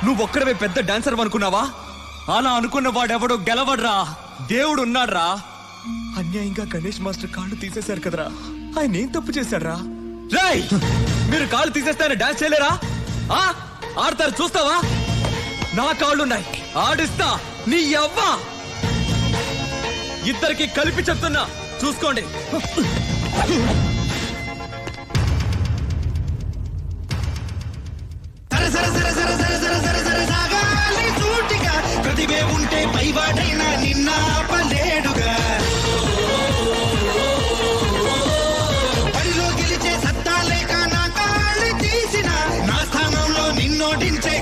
నువ్వొక్కడవే పెద్ద డాన్సర్ అనుకున్నావా? అలా అనుకున్న వాడెవడో గెలవడ్రా, దేవుడు ఉన్నాడ్రా. అన్యాయంగా గణేష్ మాస్టర్ కాళ్ళు తీసేశారు కదరా, ఆయన ఏం తప్పు చేశాడ్రా? రేయ్, మీరు కాళ్ళు తీసేస్తే డాన్స్ చేయలేరా? ఆడతారు చూస్తావా? నా కాళ్ళున్నాయి, ఆడిస్తా. నీ యవ్వ ఇద్దరికి కలిపి చెప్తున్నా, చూసుకోండి. ప్రతిభే ఉంటే పైవాడైనా నిన్న పలేడుగా, బడిలో గెలిచే సత్తా లేక నా కాళ్ళు తీసిన, నా స్థానంలో నిన్నోటించే